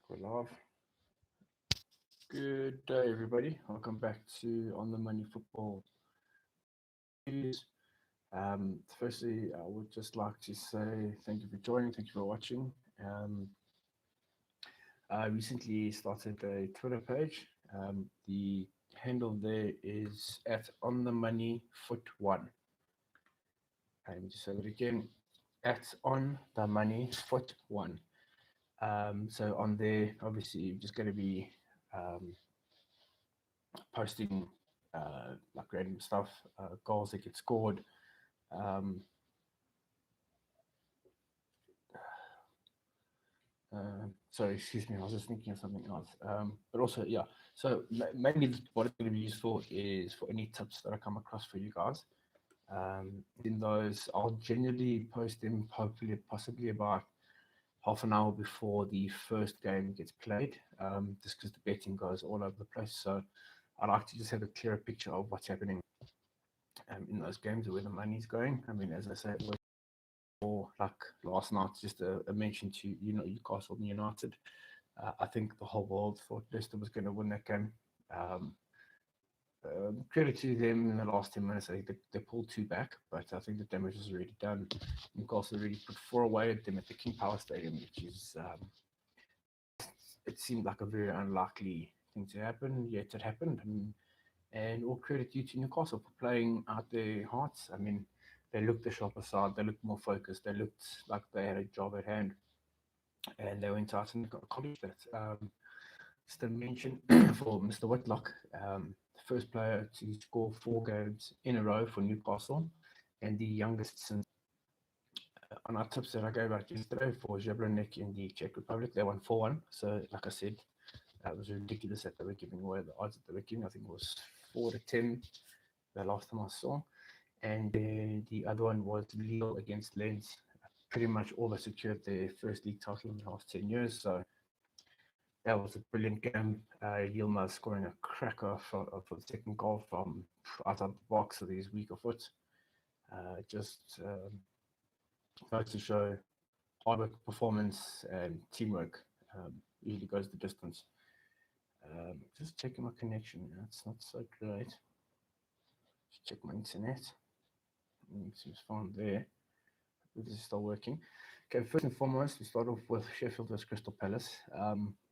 We're live. Good day, everybody. Welcome back to On the Money Football News. Firstly, I would just like to say thank you for joining. Thank you for watching. I recently started a Twitter page. The handle there is at On the Money Foot One. Just say that again, at On the Money Foot One. So on there, obviously, you're just going to be posting like random stuff, goals that get scored. Um, Sorry, excuse me, I was just thinking of something else. But also, yeah, so mainly what it's going to be used for is for any tips that I come across for you guys. In those, I'll generally post them hopefully, possibly about half an hour before the first game gets played, just because the betting goes all over the place. So I like to just have a clearer picture of what's happening in those games, where the money's going. I mean, as I said, or like last night, just a mention to Newcastle and United. I think the whole world thought Leicester was going to win that game. Um, Credit to them in the last 10 minutes. I think they pulled two back, but I think the damage was already done. Newcastle already put four away at them at the King Power Stadium, which is it seemed like a very unlikely thing to happen, yet it happened. And all credit due to Newcastle for playing out their hearts. I mean, they looked the sharper side, they looked more focused, they looked like they had a job at hand, and they went out and accomplished that. Just a mention for Mr. Whitlock, the first player to score 4 games in a row for Newcastle, and the youngest since on our tips that I gave out yesterday for Jablanek in the Czech Republic. They won 4-1. So, like I said, it was ridiculous that they were giving away the odds that they were giving. I think it was 4-10 the last time I saw. And then the other one was Lille against Lens. Pretty much all they secured their first league title in the last 10 years. So that was a brilliant game. Yilmaz scoring a cracker for the second goal from outside the box with his weaker foot. Just goes to show hard work, performance, and teamwork usually goes the distance. Just checking my connection. It's not so great. Just check my internet. It seems fine there. This is still working. Okay, first and foremost, we start off with Sheffield vs Crystal Palace.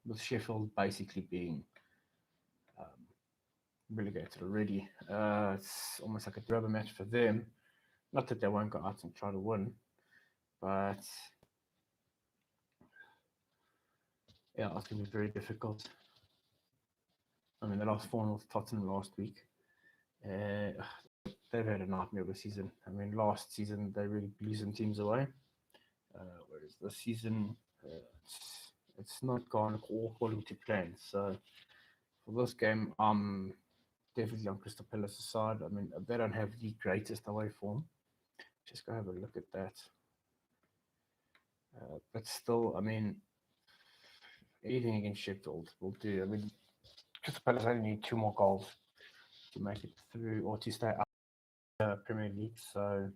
With Sheffield basically being relegated already. It's almost like a rubber match for them. Not that they won't go out and try to win, but yeah, it's going to be very difficult. I mean, they lost 4-0 to Tottenham last week. They've had a nightmare of a season. I mean, last season they really blew some teams away, whereas this season it's not gone all according to plan. So for this game, I'm definitely on Crystal Palace's side. I mean, they don't have the greatest away form. Just go have a look at that. But still, I mean, anything against Sheffield will do. I mean, Crystal Palace only need 2 more goals to make it through or to stay up in the Premier League. So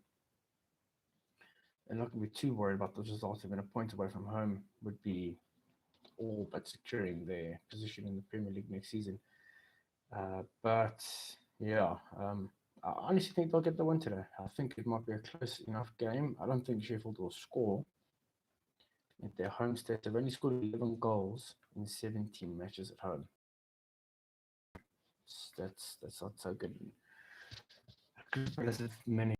they're not going to be too worried about the results. Even a point away from home would be all but securing their position in the Premier League next season. But yeah, I honestly think they'll get the win today. I think it might be a close enough game. I don't think Sheffield will score. At their home state, they've only scored 11 goals in 17 matches at home. That's not so good. Many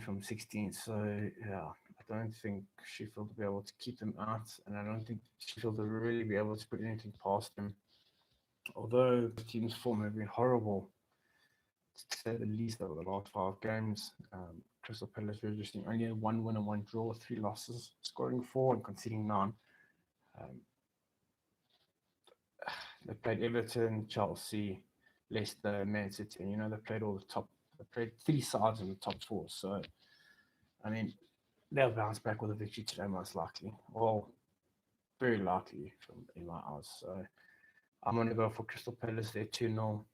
from 16, so yeah, I don't think Sheffield will be able to keep them out, and I don't think Sheffield will really be able to put anything past them. Although the team's form have been horrible, to say the least, over the last 5 games. Crystal Palace registering only 1 win and 1 draw, 3 losses, scoring 4 and conceding 9. They played Everton, Chelsea, Leicester, Man City, and they played all the top. They played 3 sides in the top 4. So, I mean, they'll bounce back with a victory today, most likely. Well, very likely in my eyes. So, I'm going to go for Crystal Palace there 2-0.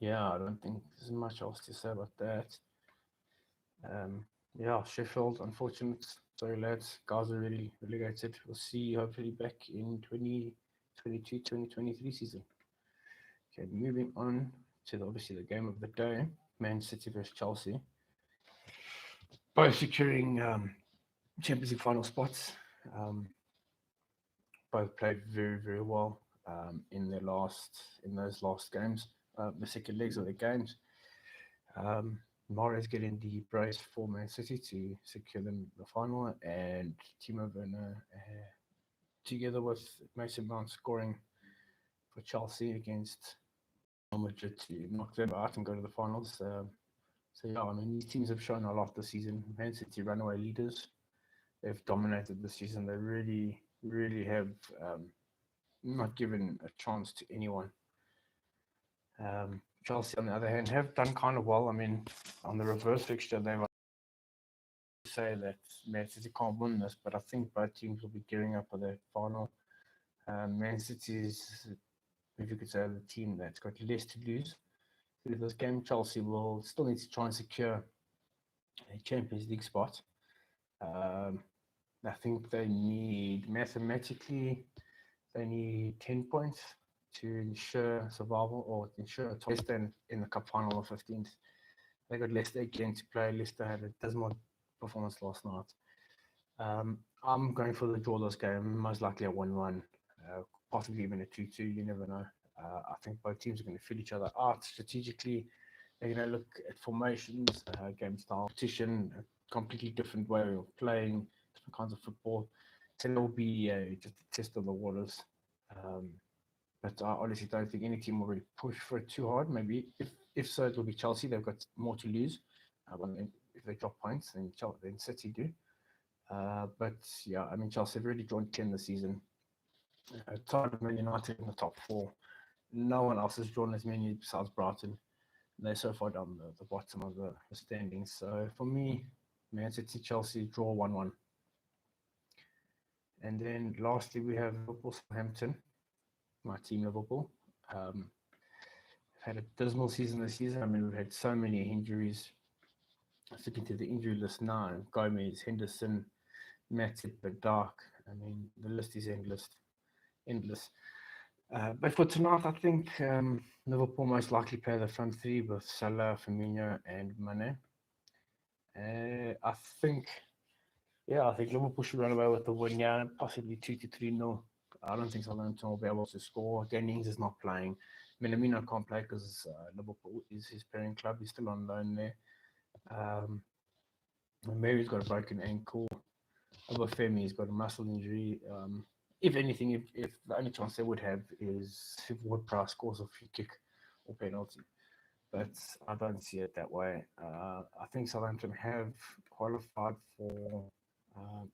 Yeah, I don't think there's much else to say about that. Yeah, Sheffield, unfortunate Sorry, lads. Guys are already relegated. We'll see you hopefully back in 2022-2023 season. Okay, moving on to obviously the game of the day. Man City versus Chelsea. Both securing Champions League final spots. Um, both played very, very well in those last games, the second legs of the games. Um, Mahrez getting the brace for Man City to secure them the final, and Timo Werner together with Mason Mount scoring for Chelsea against Real Madrid to knock them out and go to the finals. So yeah, I mean these teams have shown a lot this season. Man City runaway leaders. They've dominated this season. They really, really have not given a chance to anyone. Chelsea, on the other hand, have done kind of well. I mean, on the reverse fixture, they've say that Man City can't win this, but I think both teams will be gearing up for the final. Man City is, if you could say, the team that's got less to lose. Through this game, Chelsea will still need to try and secure a Champions League spot. Um, I think they need, mathematically, they need 10 points to ensure survival or ensure a top in the cup final of 15th. They got Leicester again to play. Leicester had a dismal performance last night. I'm going for the draw this game, most likely a 1-1, possibly even a 2-2. You never know. I think both teams are going to feel each other out strategically. They're going to look at formations, game style, competition, a completely different way of playing, different kinds of football. So it will be just a test of the waters. Um, but I honestly don't think any team will really push for it too hard. Maybe if so, it will be Chelsea. They've got more to lose. If they drop points, then City do. But yeah, I mean, Chelsea have already drawn 10 this season. Tied with Man United in the top four. No one else has drawn as many besides Brighton. They're so far down the bottom of the standings. So for me, Man City, Chelsea draw 1-1. And then lastly, we have Liverpool, Southampton, my team, Liverpool. Had a dismal season this season. I mean, we've had so many injuries. Sticking to the injury list now, Gomez, Henderson, Matip, Dark. I mean, the list is endless. But for tonight, I think Liverpool most likely play the front three with Salah, Firmino, and Mane. I think Liverpool should run away with the win, yeah, possibly 2-3-0. I don't think Southampton will be able to score. Jennings is not playing. Minamino can't play because Liverpool is his parent club. He's still on loan there. Mary's got a broken ankle. Obafemi's got a muscle injury. If anything, if the only chance they would have is if Ward-Prowse scores a free kick or penalty. But I don't see it that way. I think Southampton have qualified for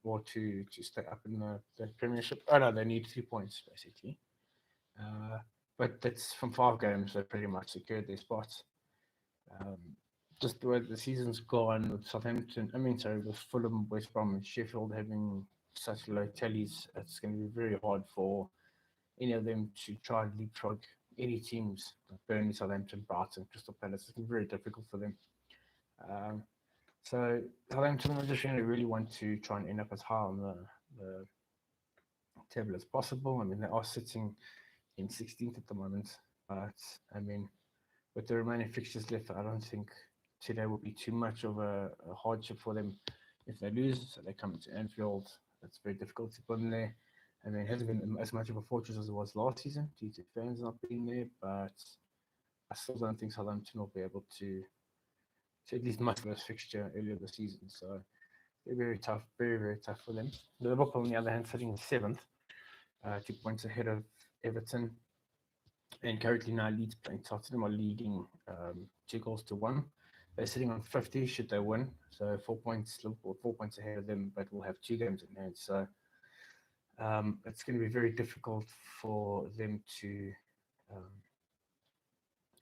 or to stay up in the Premiership. Oh no, they need 3 points basically. But that's from 5 games. They pretty much secured their spots. Just the way the season's gone with with Fulham, West Brom, and Sheffield having such low tallies, it's going to be very hard for any of them to try and leapfrog any teams like Burnley, Southampton, Brighton, Crystal Palace. It's going to be very difficult for them. So Southampton really want to try and end up as high on the table as possible. I mean, they are sitting in 16th at the moment, but I mean, with the remaining fixtures left, I don't think today will be too much of a hardship for them if they lose. So they come to Anfield. It's very difficult to put them there. I mean, it hasn't been as much of a fortress as it was last season due to fans not being there, but I still don't think Southampton will be able to at least match first fixture earlier this season. So they're very tough, very, very tough for them. Liverpool, on the other hand, sitting in 7th, 2 points ahead of Everton. And currently now Leeds playing Tottenham are leading 2-1. They're sitting on 50 should they win. So 4 points, Liverpool 4 points ahead of them, but we'll have 2 games in hand. So it's going to be very difficult for them to,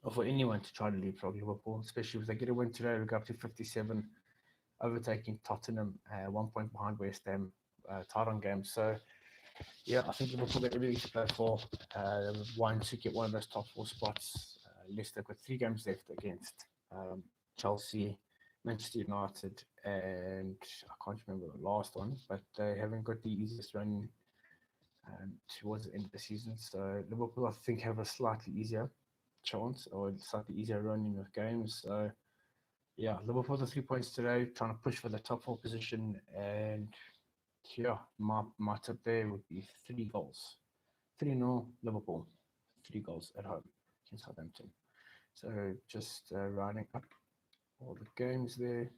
or for anyone to try to leapfrog Liverpool, especially if they get a win today. We go up to 57, overtaking Tottenham, 1 point behind West Ham, tied on games. So yeah, I think Liverpool got everything to play for. One to get one of those top 4 spots. Leicester got 3 games left against Chelsea, Manchester United, and I can't remember the last one, but they haven't got the easiest run towards the end of the season. So Liverpool, I think, have a slightly easier chance or slightly easier run in the games. So yeah, Liverpool the 3 points today, trying to push for the top four position, and yeah, my tip there would be 3 goals, 3-0 Liverpool, 3 goals at home against Southampton. So just rounding up all the games there.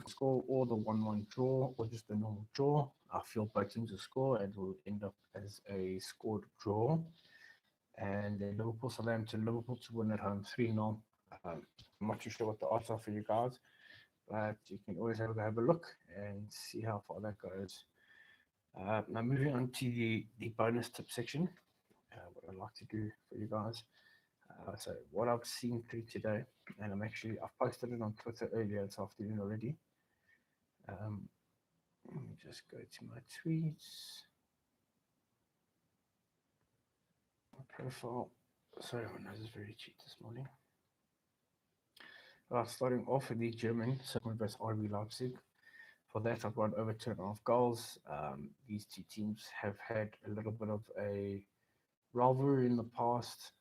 Score or the 1-1 draw or just a normal draw. I feel both teams will score and will end up as a scored draw. And then Liverpool Southampton, Liverpool to win at home 3-0. I'm not too sure what the odds are for you guys, but you can always have a look and see how far that goes. Now moving on to the bonus tip section, what I'd like to do for you guys. So what I've seen through today, and I've posted it on Twitter earlier this afternoon already. Let me just go to my tweets, my profile. Sorry, my nose is very cheap this morning. Starting off with the German, Southampton versus RB Leipzig. For that, I've gone over 2.5 goals. These two teams have had a little bit of a rivalry in the past,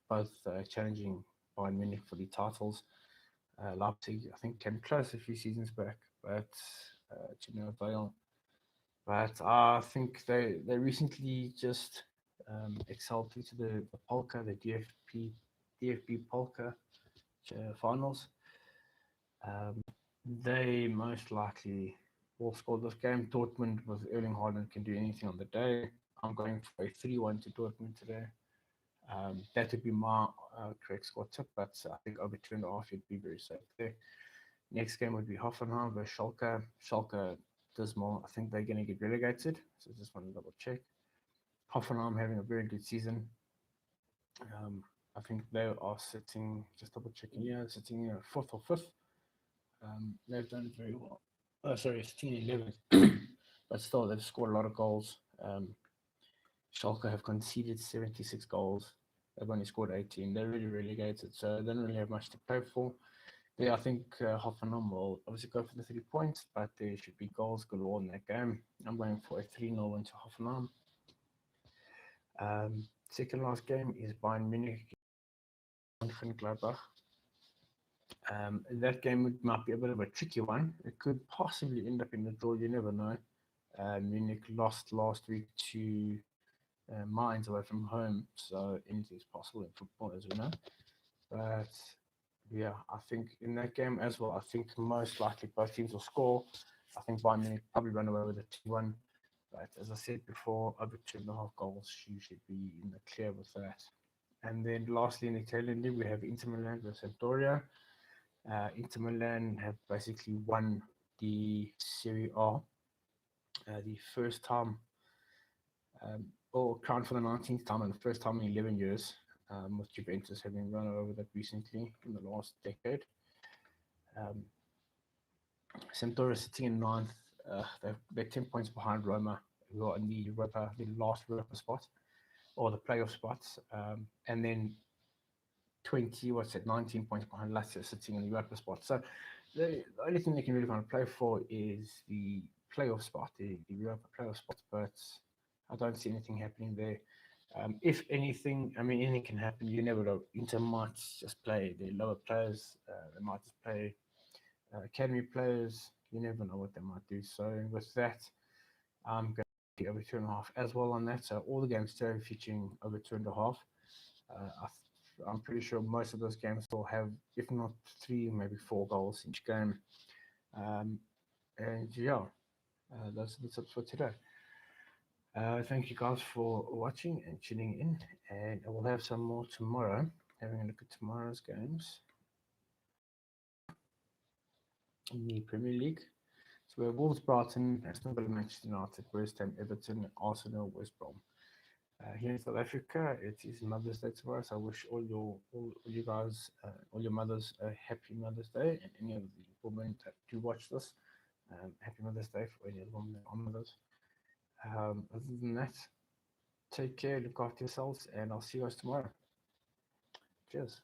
both challenging Bayern Munich for the titles. Leipzig, I think, came close a few seasons back, but to no avail. But I think they recently just excelled through to the Polka, the DFB Polka finals. Um, they most likely will score this game. Dortmund with Erling Haaland can do anything on the day. I'm going for a 3-1 to Dortmund today. That would be my correct score tip, but I think over 2.5 you'd be very safe there. Next game would be Hoffenheim versus Schalke. Schalke dismal. I think they're going to get relegated, so just want to double check. Hoffenheim having a very good season. I think they are sitting, just double checking here, sitting fourth or fifth. They've done very well. Oh, sorry, it's 11th, but still they've scored a lot of goals. Schalke have conceded 76 goals. They've only scored 18. They're really relegated, so they don't really have much to play for. I think Hoffenheim will obviously go for the 3 points, but there should be goals galore in that game. I'm going for a 3-0 win to Hoffenheim. Second last game is Bayern Munich against Gladbach. That game might be a bit of a tricky one. It could possibly end up in the draw. You never know. Munich lost last week to Mainz away from home, so anything is possible in football, as we know. But yeah, I think in that game as well, I think most likely both teams will score. I think Bayern Munich probably run away with a 2-1. But as I said before, over 2.5 goals, you should be in the clear with that. And then lastly, in the Italian league, we have Inter Milan versus Sampdoria. Inter Milan have basically won the Serie A the first time, or crowned for the 19th time and the first time in 11 years, with Juventus having run over that recently in the last decade. Sampdoria sitting in ninth. They're 10 points behind Roma, who are in the last Europa spot, or the playoff spots. And then 19 points behind Lazio, sitting in the Europa spot. So the only thing they can really kind of play for is the playoff spot, the Europa playoff spot, but I don't see anything happening there. If anything, I mean, anything can happen. You never know. Inter might just play the lower players. They might just play academy players. You never know what they might do. So with that, I'm going to over 2.5 as well on that. So all the games today featuring over 2.5. I'm pretty sure most of those games will have, if not 3, maybe 4 goals each game. And yeah, that's the tips for today. Thank you guys for watching and tuning in, and I will have some more tomorrow. Having a look at tomorrow's games in the Premier League. So we have Wolves, Brighton, Aston Villa, Manchester United, West Ham, Everton, Arsenal, West Brom. Here in South Africa, it is Mother's Day tomorrow, so I wish all you guys, all your mothers, a happy Mother's Day, and any of the women that do watch this, happy Mother's Day for any of the women that are mothers. Other than that, take care, look after yourselves, and I'll see you guys tomorrow. Cheers.